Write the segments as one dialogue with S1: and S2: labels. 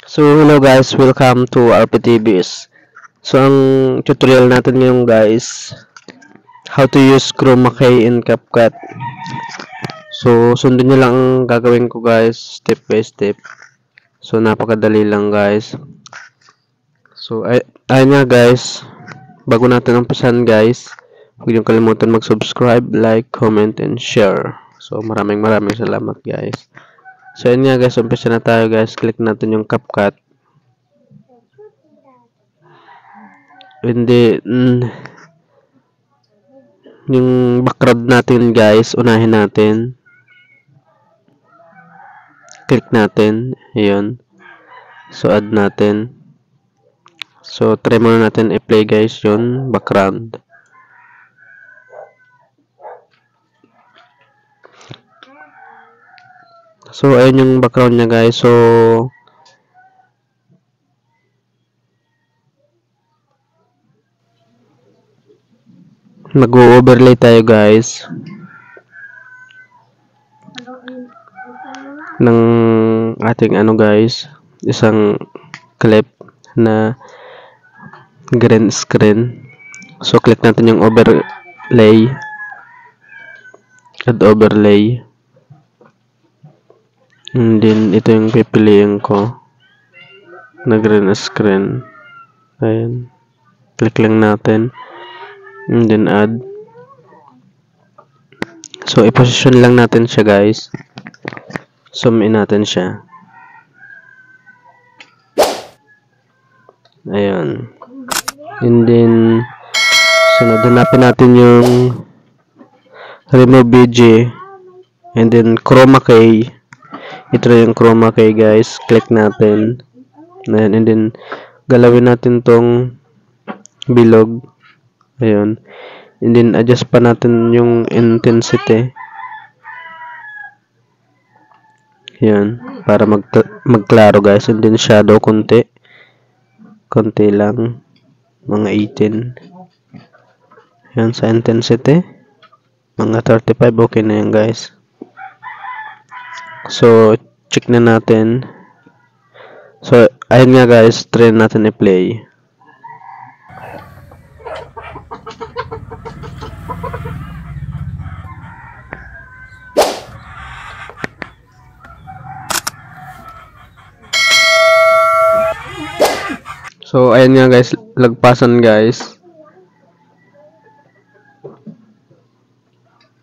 S1: So, hello guys, welcome to RPTVs. So, ang tutorial natin ngayon guys, how to use chroma key in CapCut. So, sundin nyo lang ang gagawin ko guys, step by step. So, napakadali lang guys. So, ayun nga guys, bago natin umpisan guys, huwag nyo kalimutan mag-subscribe, like, comment, and share. So, maraming salamat guys. So, ayun nga guys, umpisa na tayo guys. Click natin yung CapCut. Hindi, yung background natin guys, unahin natin. Click natin. Ayun. So, add natin. So, try muna natin i-play guys yun, background. So, ayun yung background niya guys. So, mag-overlay tayo guys ng ating guys, isang clip na green screen. So, click natin yung overlay. Add overlay. And then, ito yung pipiliin ko na green screen. Ayan. Click lang natin. And then, add. So, i-position lang natin siya, guys. Zoom in natin siya. Ayan. And then, sunod, hanapin natin yung remove BG. And then, chroma key. Ito yung chroma key, guys. Click natin. Ayan. And then, galawin natin tong bilog. Ayan. And then, adjust pa natin yung intensity. Ayan. Para magklaro, guys. And then, shadow konti. Konti lang. Mga 18. Ayan, sa intensity. Mga 35. Okay na yan, guys. So, check na natin. So, ayun nga, guys. Try natin i-play. So, ayan nga guys, lagpasan guys.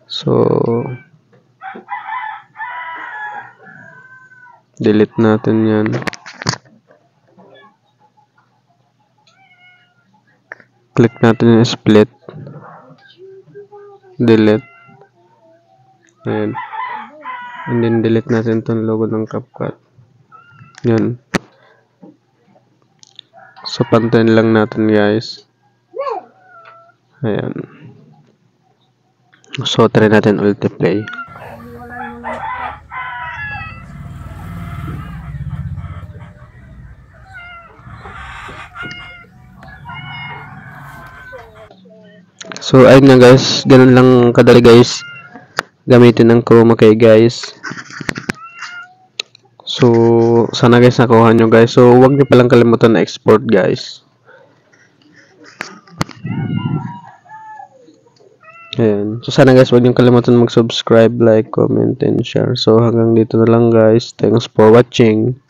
S1: So, delete natin yan. Click natin yung split. Delete. Ayan. And then, delete natin itong logo ng CapCut. Yan. So, pantayin lang natin guys. Ayan. So, try natin ulit i-play. So, ayun nga guys. Ganun lang kadali guys. Gamitin ng chroma key guys. So, sana guys nakuha nyo guys. So, huwag nyo palang kalimutan na export guys. Ayan. So, sana guys huwag nyo kalimutan mag-subscribe, like, comment, and share. So, hanggang dito na lang guys. Thanks for watching.